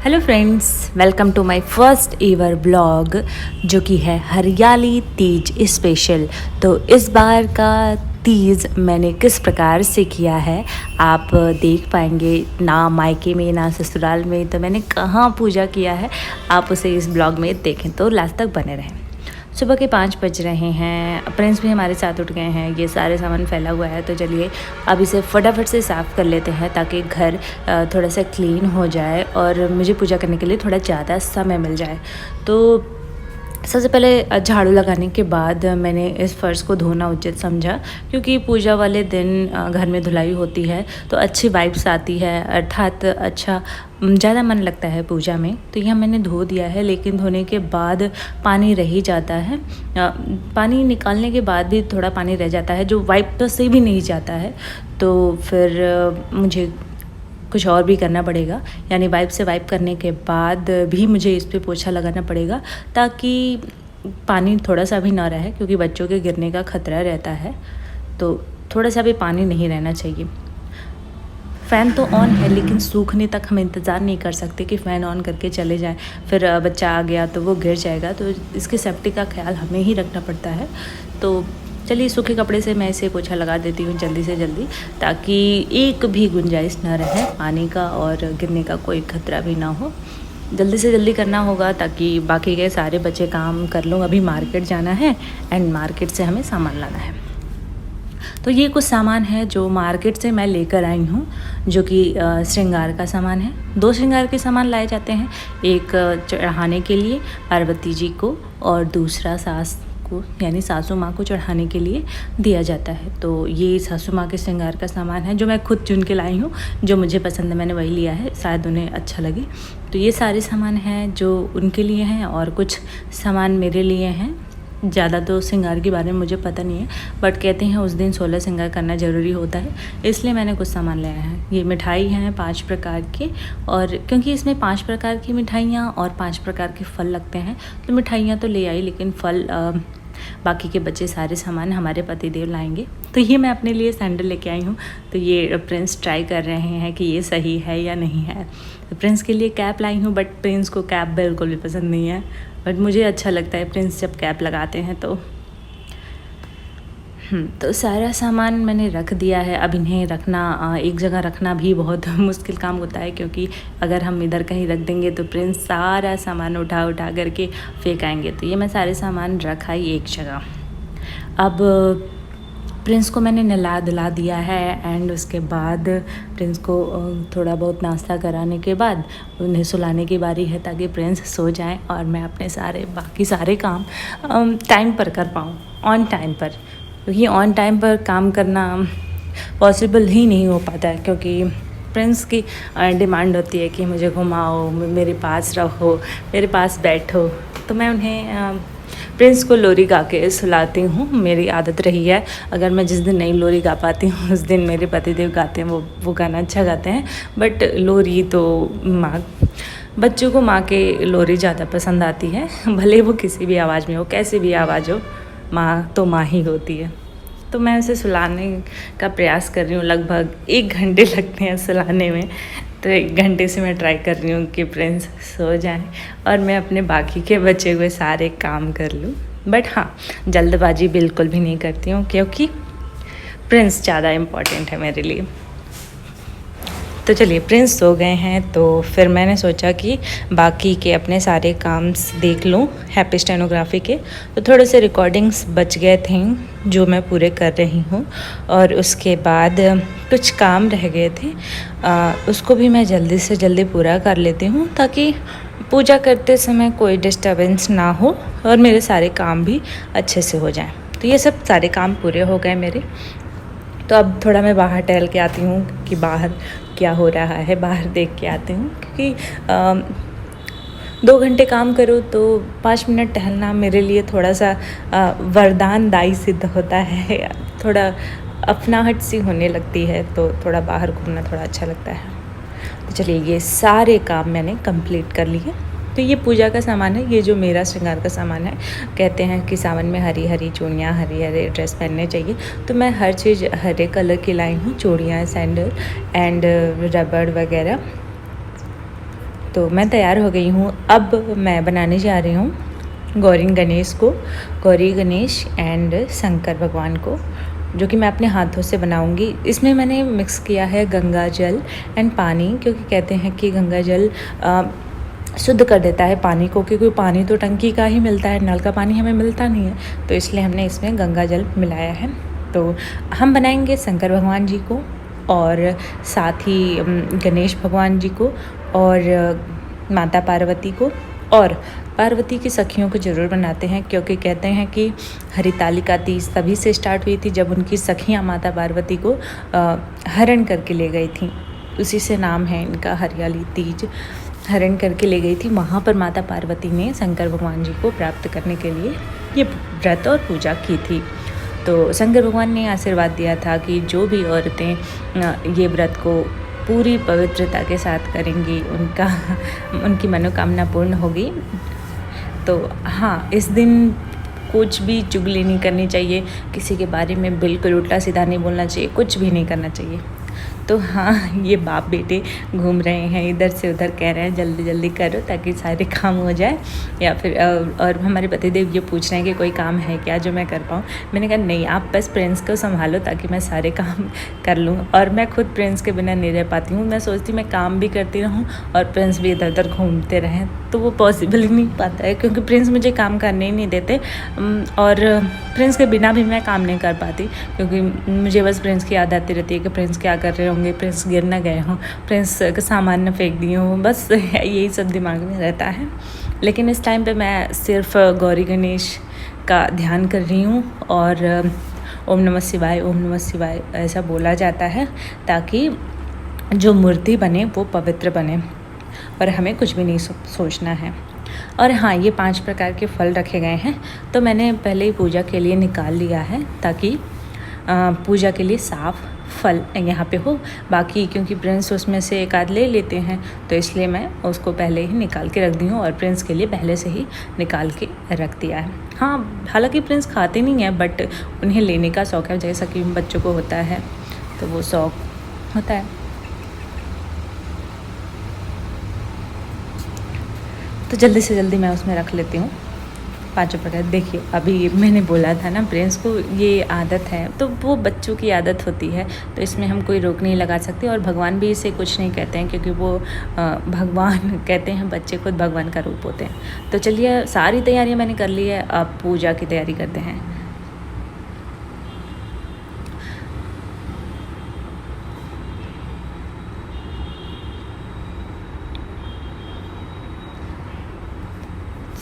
Hello friends, welcome to my first ever blog जो कि है हरियाली तीज स्पेशल। तो इस बार का तीज मैंने किस प्रकार से किया है आप देख पाएंगे। ना मायके में ना ससुराल में, तो मैंने कहाँ पूजा किया है आप उसे इस ब्लॉग में देखें, तो लास्ट तक बने रहें। सुबह के 5 बज रहे हैं, प्रिंस भी हमारे साथ उठ गए हैं। ये सारे सामान फैला हुआ है, तो चलिए अब इसे फटाफट से साफ़ कर लेते हैं ताकि घर थोड़ा सा क्लीन हो जाए और मुझे पूजा करने के लिए थोड़ा ज़्यादा समय मिल जाए। तो सबसे पहले झाड़ू लगाने के बाद मैंने इस फ़र्श को धोना उचित समझा, क्योंकि पूजा वाले दिन घर में धुलाई होती है तो अच्छी वाइब्स आती है, अर्थात अच्छा ज़्यादा मन लगता है पूजा में। तो यह मैंने धो दिया है, लेकिन धोने के बाद पानी रह ही जाता है। पानी निकालने के बाद भी थोड़ा पानी रह जाता है जो वाइप से भी नहीं जाता है। तो फिर मुझे कुछ और भी करना पड़ेगा, यानी वाइप से वाइप करने के बाद भी मुझे इस पे पोछा लगाना पड़ेगा ताकि पानी थोड़ा सा भी ना रहे, क्योंकि बच्चों के गिरने का खतरा रहता है। तो थोड़ा सा भी पानी नहीं रहना चाहिए। फ़ैन तो ऑन है, लेकिन सूखने तक हम इंतज़ार नहीं कर सकते कि फ़ैन ऑन करके चले जाएं, फिर बच्चा आ गया तो वो गिर जाएगा। तो इसकी सेफ्टी का ख्याल हमें ही रखना पड़ता है। तो चलिए सूखे कपड़े से मैं इसे पोछा लगा देती हूँ जल्दी से जल्दी, ताकि एक भी गुंजाइश ना रहे पानी का और गिरने का कोई खतरा भी ना हो। जल्दी से जल्दी करना होगा ताकि बाकी के सारे बच्चे काम कर लूँ। अभी मार्केट जाना है एंड मार्केट से हमें सामान लाना है। तो ये कुछ सामान है जो मार्केट से मैं लेकर आई हूँ, जो कि श्रृंगार का सामान है। 2 श्रृंगार के सामान लाए जाते हैं, एक चढ़ाने के लिए पार्वती जी को और दूसरा सास को यानी सासू माँ को चढ़ाने के लिए दिया जाता है। तो ये सासू माँ के श्रृंगार का सामान है जो मैं खुद चुन के लाई हूँ। जो मुझे पसंद है मैंने वही लिया है, शायद उन्हें अच्छा लगे। तो ये सारे सामान हैं जो उनके लिए हैं और कुछ सामान मेरे लिए हैं। ज़्यादा तो श्रृंगार के बारे में मुझे पता नहीं है, बट कहते हैं उस दिन 16 श्रृंगार करना ज़रूरी होता है, इसलिए मैंने कुछ सामान लाया है। ये मिठाई हैं 5 प्रकार के, और क्योंकि इसमें 5 प्रकार की मिठाइयाँ और 5 प्रकार के फल लगते हैं, तो मिठाइयाँ तो ले आई, लेकिन फल बाकी के बच्चे सारे सामान हमारे पतिदेव लाएंगे। तो ये मैं अपने लिए सैंडल लेके आई हूँ। तो ये प्रिंस ट्राई कर रहे हैं कि ये सही है या नहीं है। तो प्रिंस के लिए कैप लाई हूँ, बट प्रिंस को कैप बिल्कुल भी पसंद नहीं है, बट मुझे अच्छा लगता है प्रिंस जब कैप लगाते हैं। तो सारा सामान मैंने रख दिया है। अब इन्हें रखना एक जगह रखना भी बहुत मुश्किल काम होता है, क्योंकि अगर हम इधर कहीं रख देंगे तो प्रिंस सारा सामान उठा उठा करके फेंक आएंगे। तो ये मैं सारे सामान रखा ही एक जगह। अब प्रिंस को मैंने नहला धुला दिया है एंड उसके बाद प्रिंस को थोड़ा बहुत नाश्ता कराने के बाद उन्हें सुलाने की बारी है, ताकि प्रिंस सो जाएं और मैं अपने बाकी सारे काम टाइम पर कर पाऊँ, ऑन टाइम पर। क्योंकि ऑन टाइम पर काम करना पॉसिबल ही नहीं हो पाता है, क्योंकि प्रिंस की डिमांड होती है कि मुझे घुमाओ, मेरे पास रहो, मेरे पास बैठो। तो मैं उन्हें प्रिंस को लोरी गा के सुलाती हूँ। मेरी आदत रही है, अगर मैं जिस दिन नहीं लोरी गा पाती हूँ उस दिन मेरे पतिदेव गाते हैं, वो गाना अच्छा गाते हैं। बट लोरी तो बच्चों को माँ के लोरी ज़्यादा पसंद आती है, भले वो किसी भी आवाज़ में हो, कैसी भी आवाज़ हो, माँ तो माँ ही होती है। तो मैं उसे सुलाने का प्रयास कर रही हूँ। लगभग 1 घंटे लगते हैं सुलाने में, तो 1 घंटे से मैं ट्राई कर रही हूँ कि प्रिंस सो जाए और मैं अपने बाकी के बचे हुए सारे काम कर लूँ। बट हाँ, जल्दबाजी बिल्कुल भी नहीं करती हूँ, क्योंकि प्रिंस ज़्यादा इम्पॉर्टेंट है मेरे लिए। तो चलिए प्रिंस सो गए हैं, तो फिर मैंने सोचा कि बाकी के अपने सारे काम देख लूँ हैप्पी स्टेनोग्राफी के। तो थोड़े से रिकॉर्डिंग्स बच गए थे जो मैं पूरे कर रही हूँ, और उसके बाद कुछ काम रह गए थे, उसको भी मैं जल्दी से जल्दी पूरा कर लेती हूँ, ताकि पूजा करते समय कोई डिस्टर्बेंस ना हो और मेरे सारे काम भी अच्छे से हो जाएँ। तो ये सब सारे काम पूरे हो गए मेरे। तो अब थोड़ा मैं बाहर टहल के आती हूँ कि बाहर क्या हो रहा है, बाहर देख के आती हूँ, क्योंकि 2 घंटे काम करो तो 5 मिनट टहलना मेरे लिए थोड़ा सा वरदानदायी सिद्ध होता है। थोड़ा अपनाहट सी होने लगती है, तो थोड़ा बाहर घूमना थोड़ा अच्छा लगता है। तो चलिए ये सारे काम मैंने कंप्लीट कर लिए। तो ये पूजा का सामान है, ये जो मेरा श्रृंगार का सामान है। कहते हैं कि सावन में हरी हरी चूड़ियाँ, हरी हरे ड्रेस पहनने चाहिए, तो मैं हर चीज़ हरे कलर की लाई हूँ। चूड़ियाँ, सैंडल एंड रबड़ वगैरह। तो मैं तैयार हो गई हूँ। अब मैं बनाने जा रही हूँ गौरी गणेश एंड शंकर भगवान को, जो कि मैं अपने हाथों से बनाऊंगी। इसमें मैंने मिक्स किया है गंगा जल एंड पानी, क्योंकि कहते हैं कि गंगा जल शुद्ध कर देता है पानी को, क्योंकि पानी तो टंकी का ही मिलता है, नल का पानी हमें मिलता नहीं है, तो इसलिए हमने इसमें गंगा जल मिलाया है। तो हम बनाएंगे शंकर भगवान जी को और साथ ही गणेश भगवान जी को और माता पार्वती को, और पार्वती की सखियों को ज़रूर बनाते हैं, क्योंकि कहते हैं कि हरितालिका तीज तभी से स्टार्ट हुई थी जब उनकी सखियाँ माता पार्वती को हरण करके ले गई थी। उसी से नाम है इनका हरियाली तीज। हरण करके ले गई थी, वहाँ पर माता पार्वती ने शंकर भगवान जी को प्राप्त करने के लिए ये व्रत और पूजा की थी। तो शंकर भगवान ने आशीर्वाद दिया था कि जो भी औरतें ये व्रत को पूरी पवित्रता के साथ करेंगी उनकी मनोकामना पूर्ण होगी। तो हाँ, इस दिन कुछ भी चुगली नहीं करनी चाहिए, किसी के बारे में बिल्कुल उल्टा सीधा नहीं बोलना चाहिए, कुछ भी नहीं करना चाहिए। तो हाँ, ये बाप बेटे घूम रहे हैं इधर से उधर, कह रहे हैं जल्दी जल्दी करो ताकि सारे काम हो जाए, या फिर और हमारे पतिदेव ये पूछ रहे हैं कि कोई काम है क्या जो मैं कर पाऊँ। मैंने कहा नहीं, आप बस प्रिंस को संभालो ताकि मैं सारे काम कर लूँ, और मैं खुद प्रिंस के बिना नहीं रह पाती हूँ। मैं सोचती मैं काम भी करती रहूँ और प्रिंस भी इधर उधर घूमते रहें, तो वो पॉसिबल ही नहीं पाता है, क्योंकि प्रिंस मुझे काम करने ही नहीं देते, और प्रिंस के बिना भी मैं काम नहीं कर पाती, क्योंकि मुझे बस प्रिंस की याद आती रहती है कि प्रिंस क्या कर रहे होंगे, प्रिंस गिर ना गए हों, प्रिंस का सामान न फेंक दिए हों, बस यही सब दिमाग में रहता है। लेकिन इस टाइम पे मैं सिर्फ गौरी गणेश का ध्यान कर रही हूँ, और ओम नमः शिवाय ऐसा बोला जाता है, ताकि जो मूर्ति बने वो पवित्र बने और हमें कुछ भी नहीं सोचना है। और हाँ, ये 5 प्रकार के फल रखे गए हैं, तो मैंने पहले ही पूजा के लिए निकाल लिया है, ताकि पूजा के लिए साफ़ फल यहाँ पे हो। बाकी क्योंकि प्रिंस उसमें से एक आध ले लेते हैं, तो इसलिए मैं उसको पहले ही निकाल के रख दी हूँ, और प्रिंस के लिए पहले से ही निकाल के रख दिया है। हाँ, हालांकि प्रिंस खाते नहीं हैं, बट उन्हें लेने का शौक़ है, जैसा कि बच्चों को होता है, तो वो शौक़ होता है। तो जल्दी से जल्दी मैं उसमें रख लेती हूँ 5 प्रकार। देखिए, अभी मैंने बोला था ना, प्रिंस को ये आदत है, तो वो बच्चों की आदत होती है, तो इसमें हम कोई रोक नहीं लगा सकते, और भगवान भी इसे कुछ नहीं कहते हैं, क्योंकि वो भगवान कहते हैं, बच्चे खुद भगवान का रूप होते हैं। तो चलिए, सारी तैयारियां मैंने कर ली है, अब पूजा की तैयारी करते हैं।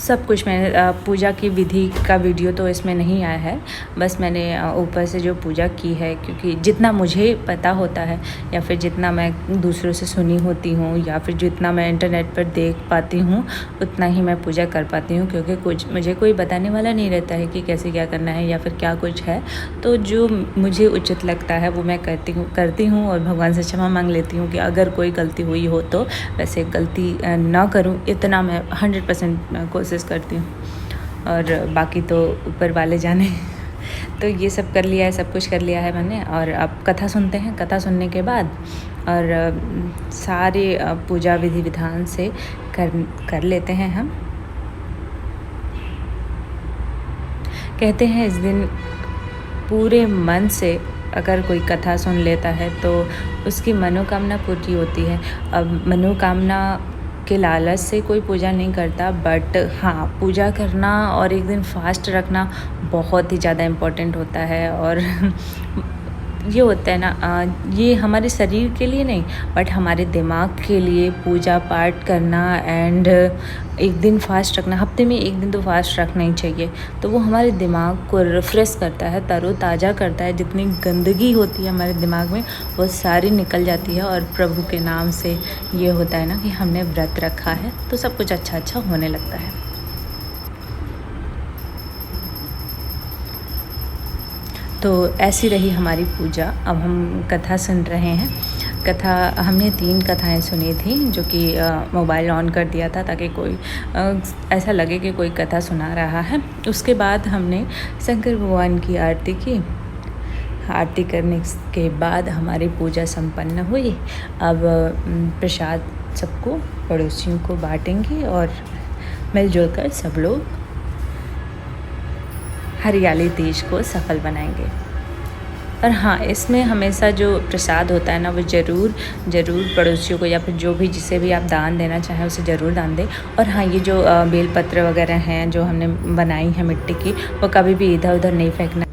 सब कुछ मैंने पूजा की विधि का वीडियो तो इसमें नहीं आया है, बस मैंने ऊपर से जो पूजा की है, क्योंकि जितना मुझे पता होता है, या फिर जितना मैं दूसरों से सुनी होती हूँ, या फिर जितना मैं इंटरनेट पर देख पाती हूँ, उतना ही मैं पूजा कर पाती हूँ, क्योंकि कुछ मुझे कोई बताने वाला नहीं रहता है कि कैसे क्या करना है या फिर क्या कुछ है। तो जो मुझे उचित लगता है वो मैं करती हूँ, और भगवान से क्षमा मांग लेती हूँ कि अगर कोई गलती हुई हो तो वैसे गलती ना करूँ, इतना मैं 100% कोशिश करती हूँ, और बाकी तो ऊपर वाले जाने। तो ये सब कर लिया है, सब कुछ कर लिया है मैंने, और अब कथा सुनते हैं। कथा सुनने के बाद और सारे पूजा विधि विधान से कर लेते हैं हम। कहते हैं इस दिन पूरे मन से अगर कोई कथा सुन लेता है तो उसकी मनोकामना पूरी होती है। अब मनोकामना के लालच से कोई पूजा नहीं करता, बट हाँ, पूजा करना और एक दिन फास्ट रखना बहुत ही ज़्यादा इम्पोर्टेंट होता है। और ये होता है ना, ये हमारे शरीर के लिए नहीं, बट हमारे दिमाग के लिए पूजा पाठ करना एंड एक दिन फास्ट रखना, हफ्ते में एक दिन तो फास्ट रखना ही चाहिए। तो वो हमारे दिमाग को रिफ़्रेश करता है, तरोताज़ा करता है। जितनी गंदगी होती है हमारे दिमाग में वो सारी निकल जाती है, और प्रभु के नाम से ये होता है ना कि हमने व्रत रखा है तो सब कुछ अच्छा अच्छा होने लगता है। तो ऐसी रही हमारी पूजा। अब हम कथा सुन रहे हैं। कथा हमने 3 कथाएं सुनी थी, जो कि मोबाइल ऑन कर दिया था ताकि कोई ऐसा लगे कि कोई कथा सुना रहा है। उसके बाद हमने शंकर भगवान की आरती की। आरती करने के बाद हमारी पूजा संपन्न हुई। अब प्रसाद सबको पड़ोसियों को बांटेंगे और मिलजुल कर सब लोग हरियाली तीज को सफल बनाएंगे। और हाँ, इसमें हमेशा जो प्रसाद होता है ना, वो ज़रूर पड़ोसियों को या फिर जो भी जिसे भी आप दान देना चाहें उसे ज़रूर दान दें। और हाँ, ये जो बेलपत्र वगैरह हैं जो हमने बनाई है मिट्टी की, वो कभी भी इधर उधर नहीं फेंकना।